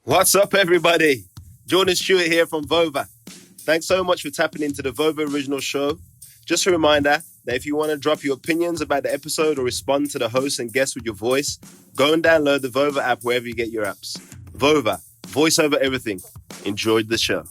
What's up, everybody? Jordan Stewart here from Vover. Thanks so much for tapping into the Vover original show. Just a reminder that if you want to drop your opinions about the episode or respond to the host and guests with your voice, go and download the Vover app wherever you get your apps. Vover, voice over everything. Enjoyed the show.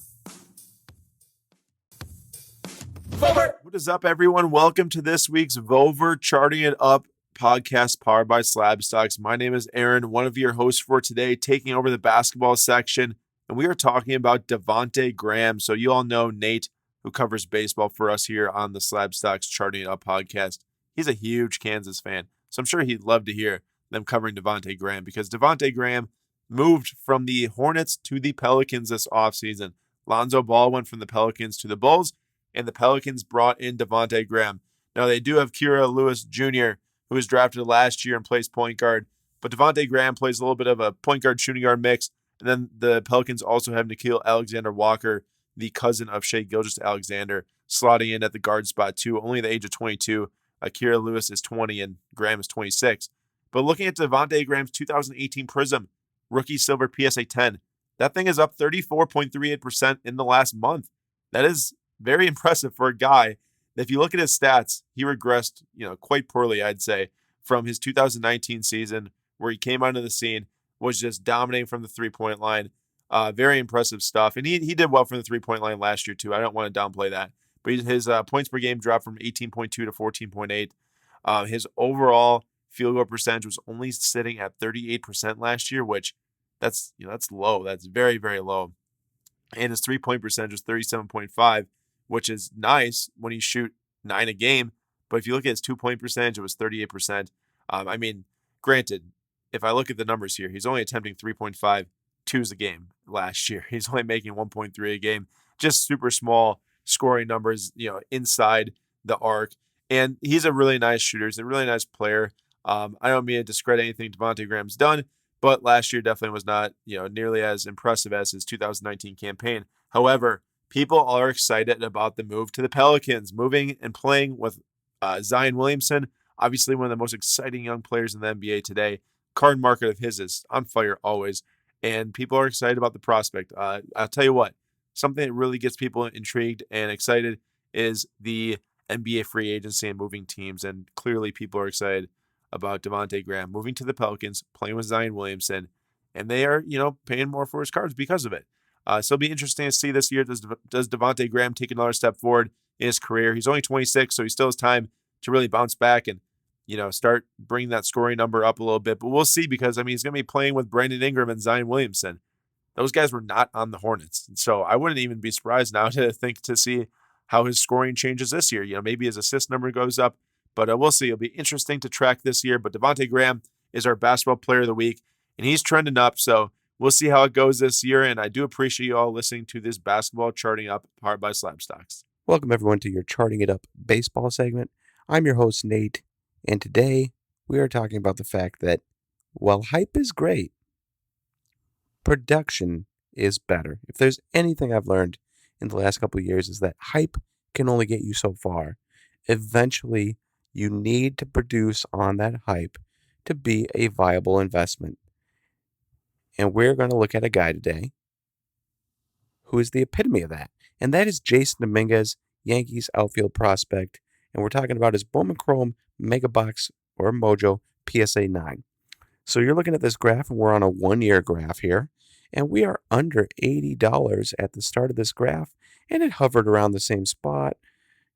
Vover. What is up, everyone? Welcome to this week's Vover Charting It Up podcast powered by SlabStox. My name is Aaron, one of your hosts for today, taking over the basketball section, and we are talking about Devonte Graham. So you all know Nate, who covers baseball for us here on the SlabStox Charting It Up podcast. He's a huge Kansas fan, so I'm sure he'd love to hear them covering Devonte Graham because Devonte Graham moved from the Hornets to the Pelicans this offseason. Lonzo Ball went from the Pelicans to the Bulls, and the Pelicans brought in Devonte Graham. Now, they do have Kira Lewis Jr., who was drafted last year and plays point guard. But Devonte Graham plays a little bit of a point guard, shooting guard mix. And then the Pelicans also have Nickeil Alexander-Walker, the cousin of Shai Gilgeous-Alexander, slotting in at the guard spot too, only the age of 22. Kira Lewis is 20 and Graham is 26. But looking at Devonte Graham's 2018 Prizm Rookie Silver PSA 10, that thing is up 34.38% in the last month. That is very impressive for a guy. If you look at his stats, he regressed, quite poorly, I'd say, from his 2019 season where he came onto the scene, was just dominating from the three-point line. Very impressive stuff. And he did well from the three-point line last year, too. I don't want to downplay that. But his points per game dropped from 18.2 to 14.8. His overall field goal percentage was only sitting at 38% last year, which that's low. That's very, very low. And his three-point percentage was 37.5, which is nice when you shoot 9 a game. But if you look at his 2-point percentage, it was 38%. Granted, if I look at the numbers here, he's only attempting 3.5 twos a game last year. He's only making 1.3 a game. Just super small scoring numbers, inside the arc. And he's a really nice shooter. He's a really nice player. I don't mean to discredit anything Devonte Graham's done, but last year definitely was not, nearly as impressive as his 2019 campaign. However, people are excited about the move to the Pelicans, moving and playing with Zion Williamson, obviously one of the most exciting young players in the NBA today. Card market of his is on fire always, and people are excited about the prospect. I'll tell you what, something that really gets people intrigued and excited is the NBA free agency and moving teams, and clearly people are excited about Devonte Graham moving to the Pelicans, playing with Zion Williamson, and they are, paying more for his cards because of it. So it'll be interesting to see this year. Does Devonte Graham take another step forward in his career? He's only 26, so he still has time to really bounce back and, start bringing that scoring number up a little bit. But we'll see because, he's going to be playing with Brandon Ingram and Zion Williamson. Those guys were not on the Hornets. And so I wouldn't even be surprised now to see how his scoring changes this year. Maybe his assist number goes up, but we'll see. It'll be interesting to track this year. But Devonte Graham is our basketball player of the week, and he's trending up. So we'll see how it goes this year, and I do appreciate you all listening to this basketball charting up powered by SlabStox. Welcome, everyone, to your Charting It Up baseball segment. I'm your host, Nate, and today we are talking about the fact that while hype is great, production is better. If there's anything I've learned in the last couple of years is that hype can only get you so far. Eventually, you need to produce on that hype to be a viable investment. And we're going to look at a guy today who is the epitome of that. And that is Jasson Dominguez, Yankees outfield prospect. And we're talking about his Bowman Chrome Mega Box or Mojo PSA 9. So you're looking at this graph, and we're on a 1-year graph here. And we are under $80 at the start of this graph. And it hovered around the same spot,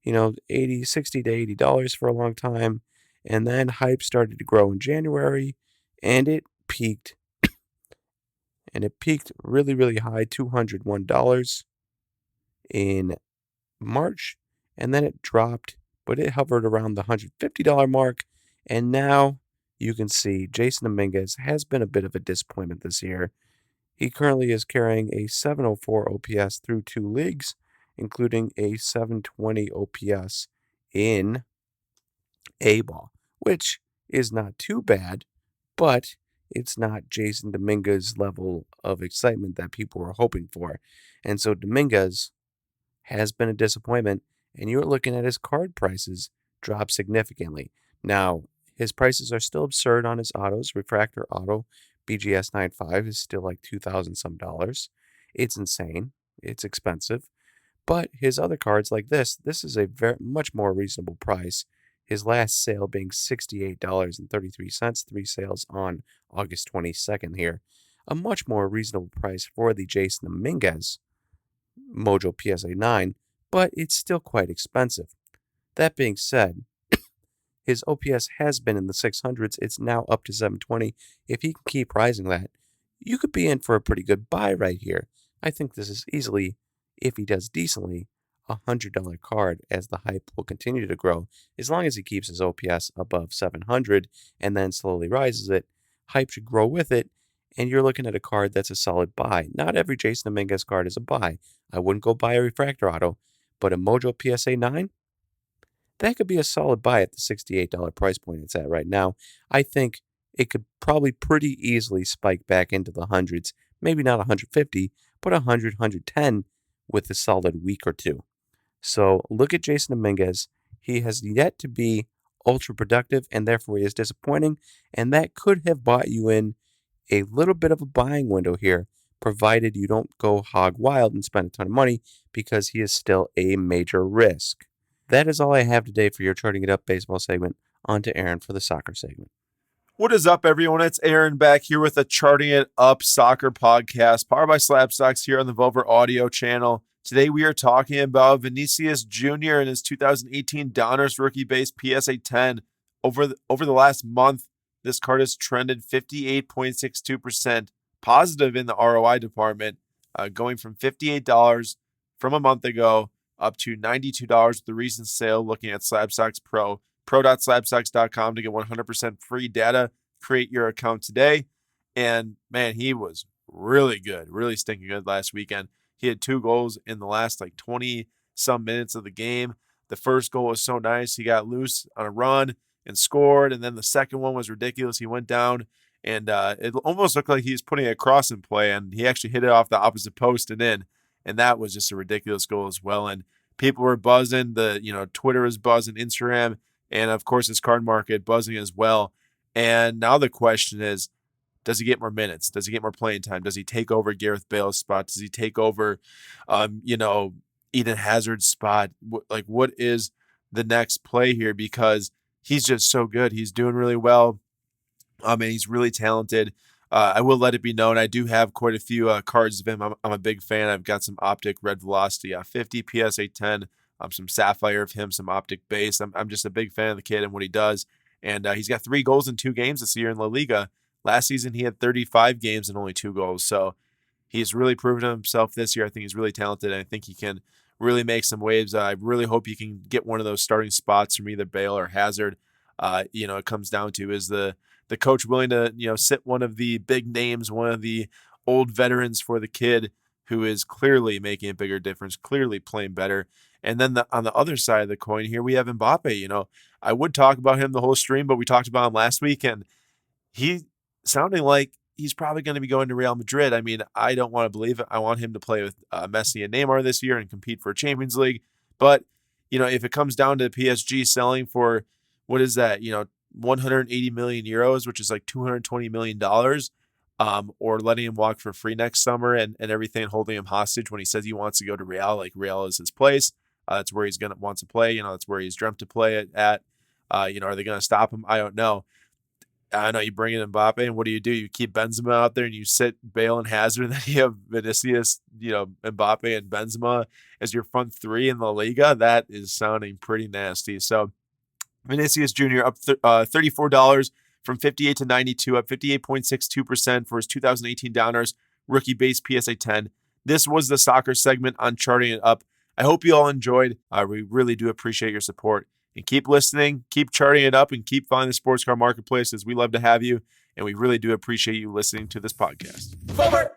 $60 to $80 for a long time. And then hype started to grow in January, and it peaked. And it peaked really, really high, $201 in March. And then it dropped, but it hovered around the $150 mark. And now you can see Jasson Dominguez has been a bit of a disappointment this year. He currently is carrying a 704 OPS through 2 leagues, including a 720 OPS in A-ball, which is not too bad, but it's not Jasson Dominguez level of excitement that people were hoping for. And so Dominguez has been a disappointment, and you're looking at his card prices drop significantly. Now, his prices are still absurd on his autos. Refractor auto BGS 9.5 is still like $2,000 some dollars. It's insane. It's expensive. But his other cards like this is a very much more reasonable price. His last sale being $68.33, 3 sales on August 22nd here. A much more reasonable price for the Jasson Dominguez Mojo PSA 9, but it's still quite expensive. That being said, his OPS has been in the 600s. It's now up to 720. If he can keep rising that, you could be in for a pretty good buy right here. I think this is easily, if he does decently, a $100 card as the hype will continue to grow. As long as he keeps his OPS above 700 and then slowly rises it, hype should grow with it, and you're looking at a card that's a solid buy. Not every Jasson Dominguez card is a buy. I wouldn't go buy a Refractor Auto, but a Mojo PSA 9, that could be a solid buy at the $68 price point it's at right now. I think it could probably pretty easily spike back into the hundreds. Maybe not 150, but 100, 110 with a solid week or two. So look at Jasson Dominguez. He has yet to be ultra productive, and therefore he is disappointing, and that could have bought you in a little bit of a buying window here, provided you don't go hog wild and spend a ton of money, because he is still a major risk. That is all I have today for your Charting It Up baseball segment. On to Aaron for the soccer segment. What is up, everyone? It's Aaron back here with a Charting It Up soccer podcast, powered by SlabStox here on the Vover audio channel. Today we are talking about Vinicius Jr. and his 2018 Donruss rookie base PSA 10. Over the last month, this card has trended 58.62% positive in the ROI department, going from $58 from a month ago up to $92 with the recent sale. Looking at SlabStox Pro, pro.slabstox.com to get 100% free data. Create your account today. And man, he was really good, really stinking good last weekend. He had 2 goals in the last 20 some minutes of the game. The first goal was so nice. He got loose on a run and scored. And then the second one was ridiculous. He went down and it almost looked like he was putting a cross in play, and he actually hit it off the opposite post and in. And that was just a ridiculous goal as well. And people were buzzing. Twitter was buzzing, Instagram, and of course his card market buzzing as well. And now the question is, does he get more minutes? Does he get more playing time? Does he take over Gareth Bale's spot? Does he take over, Eden Hazard's spot? What is the next play here? Because he's just so good. He's doing really well. And he's really talented. I will let it be known, I do have quite a few cards of him. I'm a big fan. I've got some Optic Red Velocity 50, PSA 10, some Sapphire of him, some Optic Base. I'm just a big fan of the kid and what he does. And he's got 3 goals in 2 games this year in La Liga. Last season, he had 35 games and only 2 goals. So he's really proven himself this year. I think he's really talented, and I think he can really make some waves. I really hope he can get one of those starting spots from either Bale or Hazard. It comes down to, is the coach willing to, sit one of the big names, one of the old veterans for the kid who is clearly making a bigger difference, clearly playing better. And then on the other side of the coin here, we have Mbappe. I would talk about him the whole stream, but we talked about him last week, and he sounding like he's probably going to be going to Real Madrid. I mean, I don't want to believe it. I want him to play with Messi and Neymar this year and compete for a Champions League. But, if it comes down to PSG selling for, what is that, 180 million euros, which is like $220 million, or letting him walk for free next summer and everything, holding him hostage when he says he wants to go to Real, like Real is his place. That's where he's going to want to play. That's where he's dreamt to play at. Are they going to stop him? I don't know. I know you bring in Mbappe, and what do? You keep Benzema out there and you sit Bale and Hazard, and then you have Vinicius, Mbappe and Benzema as your front 3 in La Liga. That is sounding pretty nasty. So Vinicius Jr. up $34 from 58 to 92, up 58.62% for his 2018 Donruss rookie base PSA 10. This was the soccer segment on Charting It Up. I hope you all enjoyed. We really do appreciate your support. And keep listening, keep charting it up, and keep finding the sports car marketplace, as we love to have you. And we really do appreciate you listening to this podcast. Vover!